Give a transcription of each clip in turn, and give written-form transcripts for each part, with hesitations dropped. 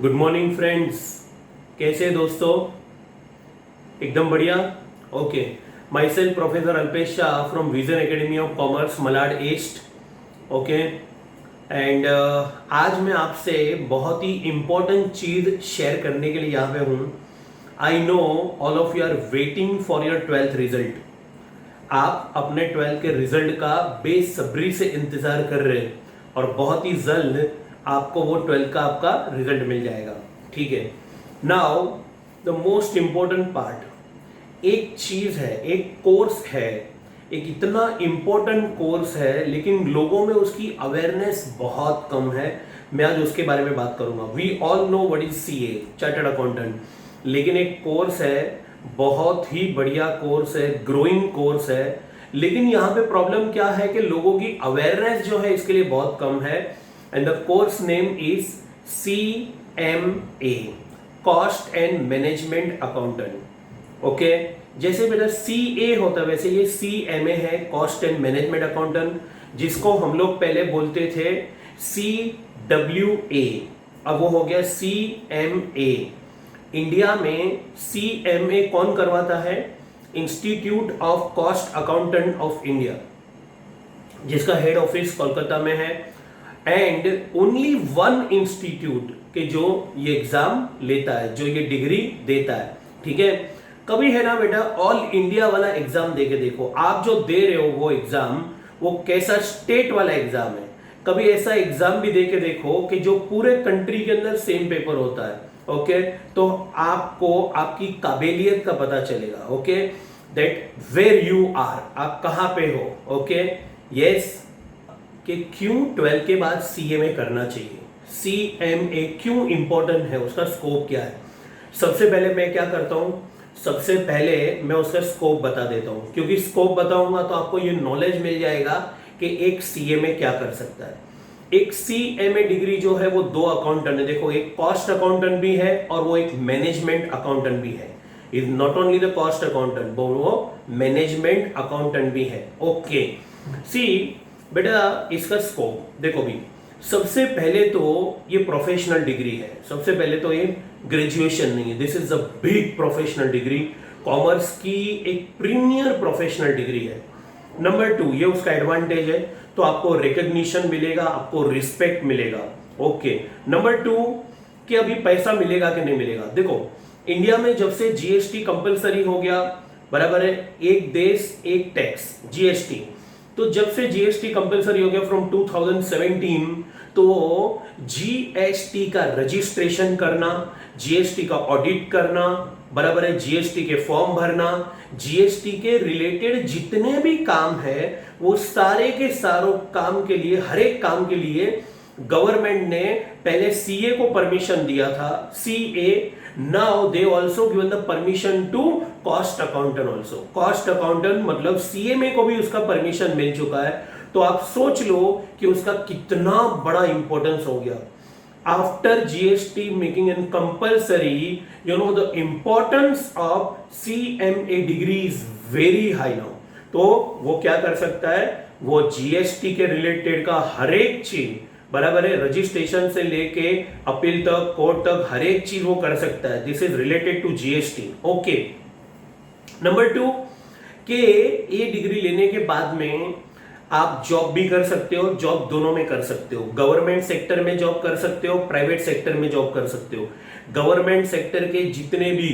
Good morning friends. कैसे दोस्तों? एकदम बढ़िया। Okay, my self professor Alpesh Shah from vision academy of commerce Malad east. Okay, and आज मैं आपसे बहुत ही इंपॉर्टेंट चीज शेयर करने के लिए यहाँ पे हूँ। I know all of you are waiting for your 12th result. आप अपने 12th के रिजल्ट का बेसब्री से इंतजार कर रहे हैं और बहुत ही जल्द आपको वो 12th का आपका रिजल्ट मिल जाएगा। ठीक है, now the most important part, एक चीज है, एक कोर्स है, एक इतना इंपॉर्टेंट कोर्स है लेकिन लोगों में उसकी अवेयरनेस बहुत कम है। मैं आज उसके बारे में बात करूंगा। We all know what is CA, chartered accountant, लेकिन एक कोर्स है, बहुत ही बढ़िया कोर्स है, ग्रोइंग कोर्स है, लेकिन यहाँ पे प्रॉब्लम क्या है कि लोगों की अवेयरनेस जो है इसके लिए बहुत कम है। And the course name is CMA, cost and management accountant. Okay, जैसे बेटा CA होता है वैसे ये CMA है, कॉस्ट एंड मैनेजमेंट अकाउंटेंट, जिसको हम लोग पहले बोलते थे CWA, अब वो हो गया CMA। इंडिया में CMA कौन करवाता है? Institute of cost accountant of India, जिसका हेड ऑफिस कोलकाता में है। एंड ओनली वन इंस्टीट्यूट के जो ये एग्जाम लेता है, जो ये डिग्री देता है। ठीक है, कभी है ना बेटा ऑल इंडिया वाला एग्जाम दे के देखो, आप जो दे रहे हो वो एग्जाम, वो कैसा स्टेट वाला एग्जाम है। कभी ऐसा एग्जाम भी दे के देखो कि जो पूरे कंट्री के अंदर सेम पेपर होता है। ओके, तो आपको आपकी काबिलियत का पता चलेगा। Okay, that where you are, आप कहां पे हो। ओके, यस, कि क्यों 12 के बाद CMA करना चाहिए, CMA क्यों इंपॉर्टेंट है, उसका स्कोप क्या है। सबसे पहले मैं क्या करता हूं, सबसे पहले मैं उसका स्कोप बता देता हूं, क्योंकि स्कोप बताऊंगा तो आपको ये नॉलेज मिल जाएगा कि एक CMA क्या कर सकता है। एक CMA डिग्री जो है वो दो अकाउंटेंट है। देखो, एक कॉस्ट अकाउंटेंट भी है और वो एक मैनेजमेंट अकाउंटेंट भी है। Is not only the cost accountant, वो मैनेजमेंट अकाउंटेंट भी है। ओके, सी बेटा इसका स्कोप देखो भी, सबसे पहले तो ये प्रोफेशनल डिग्री है। सबसे पहले तो ये ग्रेजुएशन नहीं है, this is a big professional degree, commerce की एक प्रीमियर प्रोफेशनल डिग्री है। नंबर 2, ये उसका एडवांटेज है, तो आपको रिकॉग्निशन मिलेगा, आपको रिस्पेक्ट मिलेगा। ओके, नंबर 2 कि अभी पैसा मिलेगा कि नहीं मिलेगा। देखो, इंडिया में जब से GST कंपलसरी हो गया, बराबर है, एक देश एक टैक्स, GST, तो जब से GST कंपलसरी हो गया फ्रॉम 2017, तो GST का रजिस्ट्रेशन करना, GST का ऑडिट करना, बराबर है, GST के फॉर्म भरना, GST के रिलेटेड जितने भी काम है वो सारे के सारों काम के लिए, हर एक काम के लिए गवर्नमेंट ने पहले CA को परमिशन दिया था, CA। Now they also given the permission to cost accountant also. Cost accountant मतलब CMA को भी उसका परमिशन मिल चुका है। तो आप सोच लो कि उसका कितना बड़ा इंपॉर्टेंस हो गया। After GST making an compulsory, you know the importance of CMA degree is very high now. तो वो क्या कर सकता है, वो GST के रिलेटेड का हर एक चीज, बराबर है, रजिस्ट्रेशन से लेके अपील तक, कोर्ट तक, हर एक चीज वो कर सकता है। This is related to GST। Okay, number 2 के ये डिग्री लेने के बाद में आप जॉब भी कर सकते हो, जॉब दोनों में कर सकते हो। गवर्नमेंट सेक्टर में जॉब कर सकते हो, प्राइवेट सेक्टर में जॉब कर सकते हो। गवर्नमेंट सेक्टर के जितने भी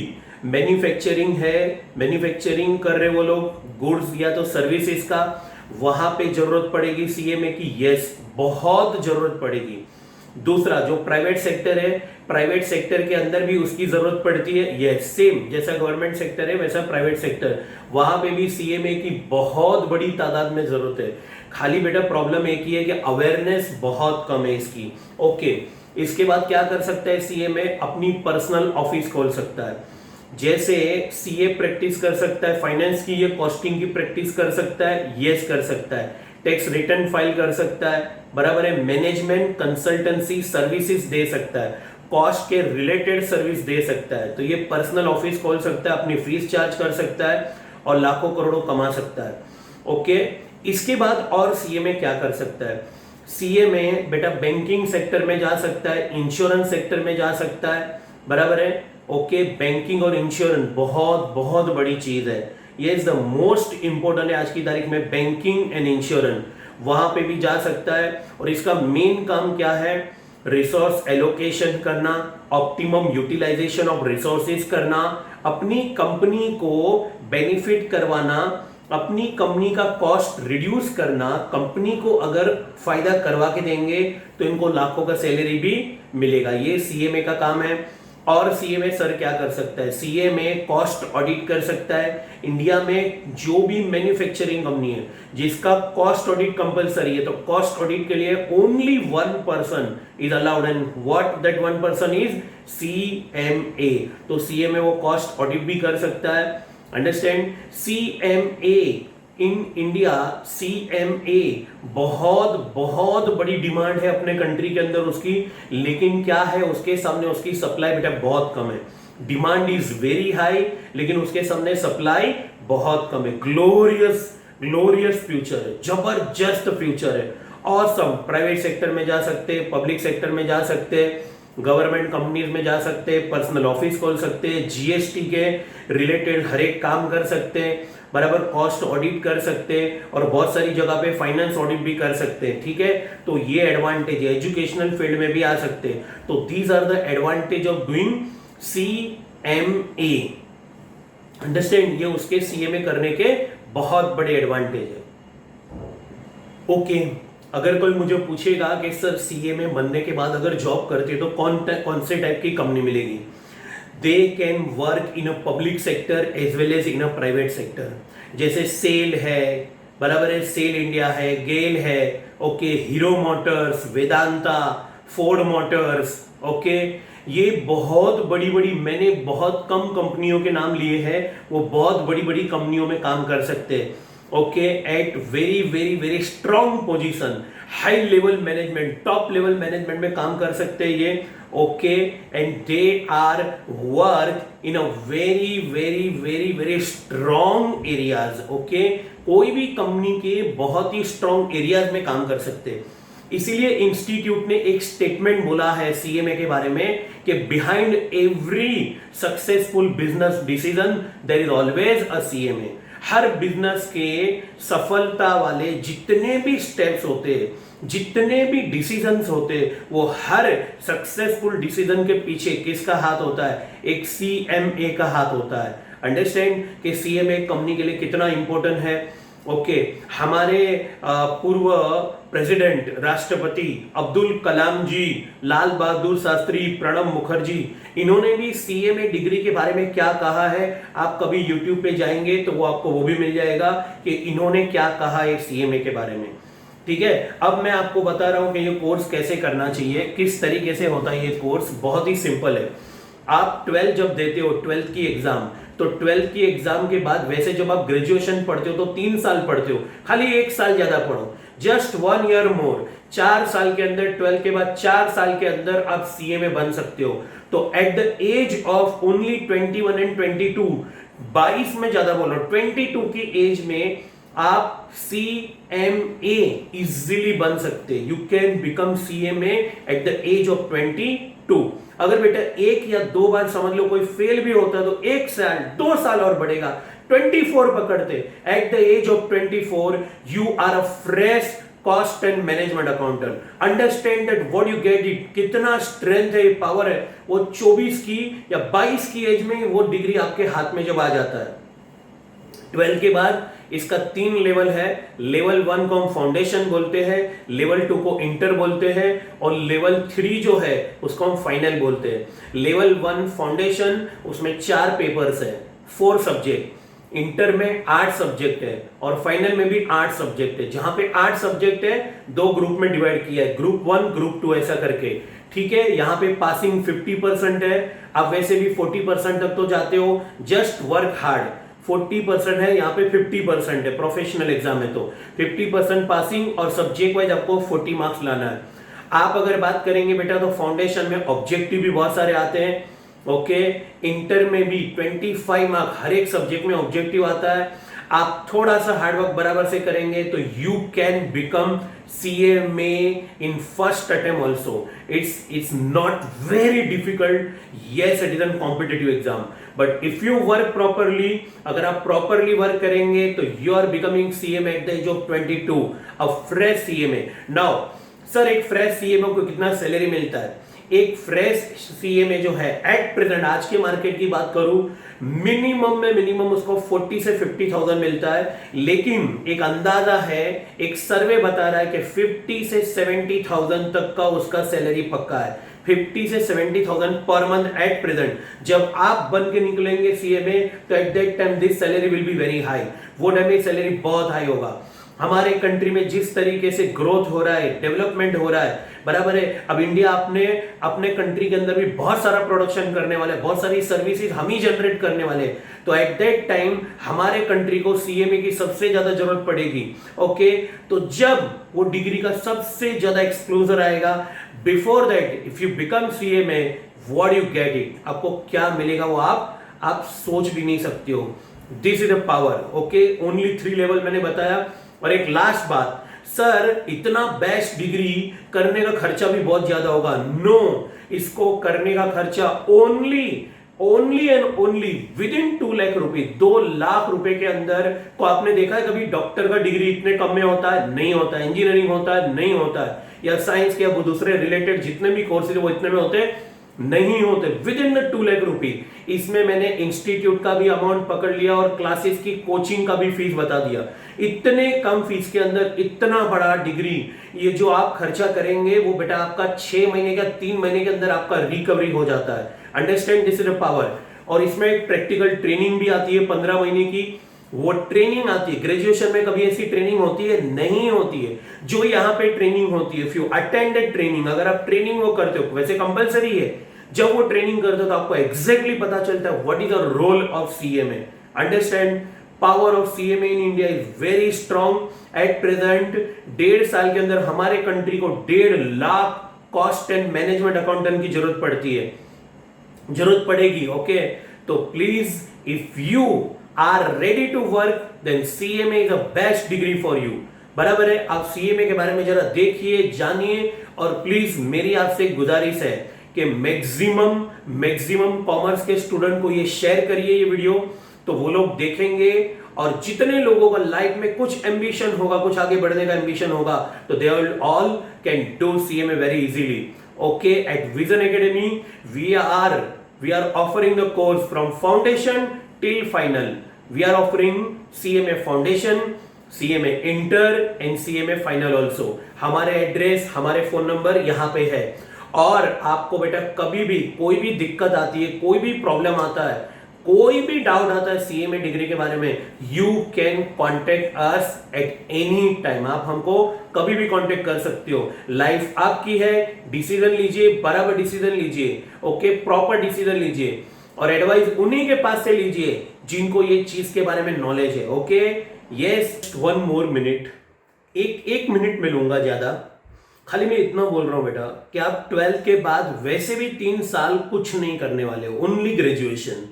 मैन्युफैक्चरिंग है, मैन्युफैक्चरिंग कर रहे वो लोग गुड्स या तो सर्विसेज का, वहां पे जरूरत पड़ेगी CMA की, यस, बहुत जरूरत पड़ेगी। दूसरा जो प्राइवेट सेक्टर है, प्राइवेट सेक्टर के अंदर भी उसकी जरूरत पड़ती है, यस, सेम जैसा गवर्नमेंट सेक्टर है वैसा प्राइवेट सेक्टर, वहां पे भी CMA की बहुत बड़ी तादाद में जरूरत है। खाली बेटा प्रॉब्लम एक ही है कि अवेयरनेस बहुत कम है इसकी। ओके, इसके बाद क्या कर सकता है CMA, अपनी पर्सनल ऑफिस खोल सकता है। जैसे CA प्रैक्टिस कर सकता है फाइनेंस की, ये कॉस्टिंग की प्रैक्टिस कर सकता है, यस कर सकता है। टैक्स रिटर्न फाइल कर सकता है, बराबर है, मैनेजमेंट कंसल्टेंसी सर्विसेज दे सकता है, कॉस्ट के रिलेटेड सर्विस दे सकता है। तो ये पर्सनल ऑफिस खोल सकता है, अपनी फीस चार्ज कर सकता है और लाखों करोड़ों कमा सकता है। ओके, इसके बाद और CMA क्या कर सकता है, सीए में बेटा बैंकिंग सेक्टर में जा सकता है, इंश्योरेंस सेक्टर में जा सकता है, बराबर है। ओके, बैंकिंग और इंश्योरेंस बहुत बहुत बड़ी चीज है, ये इज द मोस्ट इंपॉर्टेंट है आज की तारीख में, बैंकिंग एंड इंश्योरेंस, वहां पे भी जा सकता है। और इसका मेन काम क्या है, रिसोर्स एलोकेशन करना, ऑप्टिमम यूटिलाइजेशन ऑफ रिसोर्सेज करना, अपनी कंपनी को बेनिफिट करवाना, अपनी कंपनी का कॉस्ट रिड्यूस करना। कंपनी को अगर फायदा करवा के देंगे तो इनको लाखों का सैलरी भी मिलेगा, ये सीएमए का काम है। और सीएमए सर क्या कर सकता है, सीएमए कॉस्ट ऑडिट कर सकता है। इंडिया में जो भी मैन्युफैक्चरिंग कंपनी है जिसका कॉस्ट ऑडिट कंपलसरी है, तो कॉस्ट ऑडिट के लिए only one person is allowed, and what that one person is CMA. तो सीएमए वो कॉस्ट ऑडिट भी कर सकता है। Understand, CMA in India, CMA बहुत बहुत बड़ी डिमांड है अपने कंट्री के अंदर उसकी, लेकिन क्या है उसके सामने उसकी सप्लाई बेटा बहुत कम है। डिमांड इज वेरी हाई लेकिन उसके सामने सप्लाई बहुत कम है। ग्लोरियस ग्लोरियस फ्यूचर है, जबरदस्त फ्यूचर है, ऑसम। प्राइवेट सेक्टर में जा सकते, पब्लिक सेक्टर में जा सकते, गवर्नमेंट कंपनीज में जा सकते, पर्सनल ऑफिस खोल सकते, जीएसटी के रिलेटेड हर एक काम कर सकते, बराबर कॉस्ट ऑडिट कर सकते, और बहुत सारी जगह पे फाइनेंस ऑडिट भी कर सकते, ठीक है। तो ये एडवांटेज है, एजुकेशनल फील्ड में भी आ सकते। तो these are the advantage of doing CMA. Understand, ये उसके सीएमए करने के बहुत बड़े एडवांटेज है। ओके, अगर कोई मुझे पूछेगा कि सर सीएमए बनने के बाद अगर जॉब करते तो कौन से टाइप की कंपनी मिलेगी, they can work in a public sector as well as in a private sector. जैसे सेल है, बराबर है, सेल इंडिया है, गेल है, okay, Hero Motors, Vedanta, Ford Motors, okay, ये बहुत बड़ी बड़ी, मैंने बहुत कम कंपनियों के नाम लिए हैं, वो बहुत बड़ी बड़ी कंपनियों में काम कर सकते हैं। Okay, at very very very strong position, high level management, top level management में काम कर सकते हैं ये। Okay, and they are work in a very very very very strong areas. Okay, कोई भी कंपनी के बहुत ही स्ट्रॉन्ग एरियाज में काम कर सकते हैं। इसीलिए इंस्टीट्यूट ने एक स्टेटमेंट बोला है सीएमए के बारे में कि behind every successful business decision there is always a CMA. हर बिजनेस के सफलता वाले जितने भी स्टेप्स होते हैं, जितने भी डिसीजंस होते हैं, वो हर सक्सेसफुल डिसीजन के पीछे किसका हाथ होता है, एक सीएमए का हाथ होता है। अंडरस्टैंड कि सीएमए कंपनी के लिए कितना इंपॉर्टेंट है। ओके, हमारे पूर्व प्रेसिडेंट राष्ट्रपति अब्दुल कलाम जी, लाल बहादुर शास्त्री, प्रणब मुखर्जी, इन्होंने भी सीएमए डिग्री के बारे में क्या कहा है, आप कभी यूट्यूब पे जाएंगे तो वो आपको वो भी मिल जाएगा कि इन्होंने क्या कहा है सीएमए के बारे में, ठीक है। अब मैं आपको बता रहा हूं कि ये कोर्स कैसे करना चाहिए, किस तरीके से होता है ये कोर्स। बहुत ही सिंपल है। आप 12 जब देते हो, 12th की एग्जाम, तो 12th की एग्जाम के बाद वैसे जब आप ग्रेजुएशन पढ़ते हो तो 3 साल पढ़ते हो, खाली 1 साल ज्यादा पढ़ो, जस्ट 1 ईयर मोर। 4 साल के अंदर, 12 के बाद 4 साल के अंदर आप सीएमए बन सकते हो। तो at the age of only 21 and 22, 22 में ज्यादा बोलो, 22 की एज में आप सीएमए इजीली बन सकते। You can become CMA at the age of 22। अगर बेटा 1 या 2 बार समझ लो कोई फेल भी होता है तो 1 साल 2 साल और बढ़ेगा, 24 पकड़ते। At the age of 24 you are a fresh cost and management accountant. Understand that what you get it, कितना स्ट्रेंथ है, पावर है। वो 24 की या 22 की एज में वो डिग्री आपके हाथ में जब आ जाता है। 12 के बाद इसका 3 लेवल है। लेवल 1 को हम फाउंडेशन बोलते हैं, लेवल 2 को इंटर बोलते हैं, और लेवल 3 जो है उसको हम फाइनल बोलते हैं। लेवल 1 फाउंडेशन, उसमें 4 पेपर्स है, 4 सब्जेक्ट। इंटर में 8 सब्जेक्ट है और फाइनल में भी 8 सब्जेक्ट है। जहां पे 8 सब्जेक्ट है 2 ग्रुप में डिवाइड किया है, ग्रुप 1 ग्रुप 2 ऐसा करके, ठीक है। यहाँ पे पासिंग 50% है, आप वैसे भी 40% तक तो जाते हो, जस्ट वर्क हार्ड। 40% है, यहाँ पे 50% है, प्रोफेशनल एग्जाम है तो 50% पासिंग, और सब्जेक्ट वाइज आपको 40 मार्क्स लाना है। आप अगर बात करेंगे बेटा तो फाउंडेशन में ऑब्जेक्टिव भी बहुत सारे आते हैं। ओके, इंटर में भी 25 मार्क्स हर एक सब्जेक्ट में ऑब्जेक्टिव आता है। आप थोड़ा सा हार्डवर्क बराबर से करेंगे तो you can become CMA in first attempt also. It's not very difficult. Yes, it is a competitive exam. But if you work properly, अगर आप properly work करेंगे तो you are becoming CMA at the age of 22, a fresh CMA. Now, sir एक fresh CMA को कितना salary मिलता है? एक फ्रेश सीएमए जो है एट प्रेजेंट आज के मार्केट की बात करूं मिनिमम उसको 40 से 50,000 मिलता है, लेकिन एक अंदाजा है, एक सर्वे बता रहा है कि 50 से 70,000 तक का उसका सैलरी पक्का है। 50 से 70,000 पर मंथ एट प्रेजेंट। जब आप बन के निकलेंगे सीएमए तो at that time this salary will be very high. वो टाइम में सैलरी बहुत हाई होगा। हमारे कंट्री में जिस तरीके से ग्रोथ हो रहा है, डेवलपमेंट हो रहा है, बराबर है। अब इंडिया अपने कंट्री के अंदर भी बहुत सारा प्रोडक्शन करने वाले, बहुत सारी सर्विसेज हम ही जनरेट करने वाले, तो एट दैट टाइम हमारे कंट्री को सीएमए की सबसे ज्यादा जरूरत पड़ेगी। ओके, तो जब वो डिग्री का सबसे ज्यादा एक्सपोजर आएगा, before that if you become CMA what you get it, आपको क्या मिलेगा वो आप सोच भी नहीं सकते हो। This is the power. Okay, only 3 level मैंने बताया। और एक लास्ट बात, सर इतना बेस्ट डिग्री करने का खर्चा भी बहुत ज्यादा होगा। नो, इसको करने का खर्चा only and only with in 2 lakh रुपए, 2 लाख रुपए के अंदर। को आपने देखा है कभी डॉक्टर का डिग्री इतने कम में होता है? नहीं होता है। इंजीनियरिंग होता है? नहीं होता है। या साइंस के या दूसरे रिलेटेड जितने भी कोर्सेज वो इतने में होते नहीं होते। विद इन 2 लाख रुपए। इसमें मैंने इंस्टीट्यूट का भी अमाउंट पकड़ लिया और क्लासेस की कोचिंग का भी फीस बता दिया। इतने कम फीस के अंदर इतना बड़ा डिग्री, ये जो आप खर्चा करेंगे वो बेटा आपका 6 महीने का 3 महीने के अंदर आपका रिकवरी हो जाता है। Understand, this is a power. और इसमें एक प्रैक्टिकल ट्रेनिंग भी आती है 15 महीने की। वो ट्रेनिंग आती है, ग्रेजुएशन में कभी ऐसी ट्रेनिंग होती है? नहीं होती है। जो यहाँ पे ट्रेनिंग होती है, इफ यू अटेंडेड ट्रेनिंग, अगर आप ट्रेनिंग वो करते हो, वैसे कंपलसरी है, जब वो ट्रेनिंग करते हो तो आपको एग्जैक्टली पता चलता है what is the role of CMA. Understand, power of CMA in India is very strong at present. 1.5 साल के अंदर हमारे कंट्री को 1.5 lakh cost and management accountant की जरूरत पड़ेगी। ओके, तो please if you are ready to work then CMA is the best degree for you. बराबर है। आप सीएमए के बारे में जरा देखिए, जानिए, और प्लीज मेरी आपसे गुजारिश है कि मैक्सिमम कॉमर्स के स्टूडेंट को ये शेयर करिए ये वीडियो, तो वो लोग देखेंगे। और जितने लोगों का लाइफ में कुछ एम्बिशन होगा, कुछ आगे बढ़ने का एम्बिशन होगा, तो they will all can do CMA very easily. Okay, at Vision Academy we are offering the course from foundation till final. We are offering CMA foundation, CMA inter and CMA final also. हमारे address, हमारे phone number यहाँ पे है। और आपको बेटा कभी भी कोई भी दिक्कत आती है, कोई भी प्रॉब्लम आता है, कोई भी डाउट आता है सीएमए डिग्री के बारे में, you can contact us at any time. आप हमको कभी भी कॉन्टेक्ट कर सकते हो। लाइफ आपकी है, डिसीजन लीजिए, बराबर डिसीजन लीजिए। ओके, प्रॉपर डिसीजन लीजिए, और एडवाइस उन्हीं के पास से लीजिए जिनको ये चीज के बारे में नॉलेज है। ओके, यस, 1 मोर मिनट, एक मिनट में लूंगा ज्यादा। खाली मैं इतना बोल रहा हूं बेटा कि आप 12th के बाद वैसे भी 3 साल कुछ नहीं करने वाले हो, ओनली ग्रेजुएशन।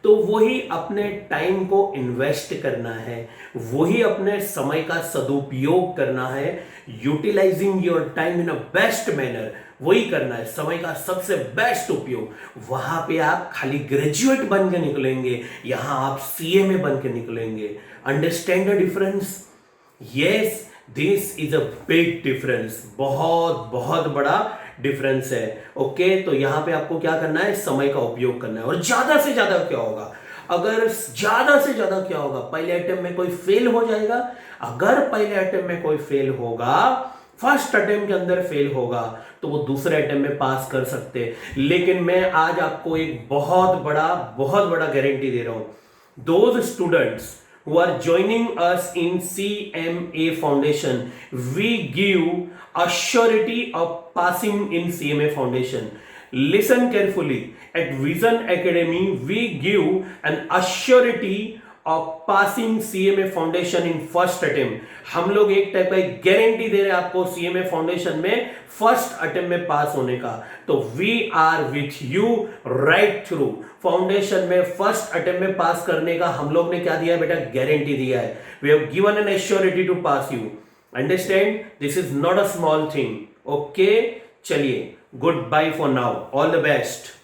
तो वही अपने टाइम को इन्वेस्ट करना है, वही अपने समय का सदुपयोग करना है, utilising your time in a best manner, वही करना है, समय का सबसे बेस्ट उपयोग। वहां पे आप खाली ग्रेजुएट बन के निकलेंगे, यहां आप सीएमए बन के निकलेंगे। Understand the difference? Yes, this is a big difference, बहुत बड़ा डिफरेंस है। ओके, तो यहां पे आपको क्या करना है? समय का उपयोग करना है। और ज्यादा से ज्यादा क्या होगा? अगर ज्यादा से ज्यादा क्या होगा? पहले अटेम्प्ट में कोई फेल हो जाएगा। अगर पहले अटेम्प्ट में कोई फेल होगा, फर्स्ट अटेम्प्ट के अंदर फेल होगा, तो वो दूसरे अटेम्प्ट में पास कर सकते हैं। लेकिन मैं आज आपको एक बहुत बड़ा गारंटी दे रहा हूं। Those students who are joining us in CMA Foundation, we give a surety of passing in CMA Foundation. Listen carefully. At Vision Academy, we give an assurity of passing CMA foundation in first attempt. हम लोग एक type का guarantee दे रहे हैं आपको CMA foundation में first attempt में pass होने का। तो we are with you right through. Foundation में फर्स्ट अटेम्प्ट में पास करने का हम लोग ने क्या दिया है बेटा, गारंटी दिया है। We have given an assurity to pass you. Understand, this is not a small thing. Okay, चलिए, good bye for now, all the best.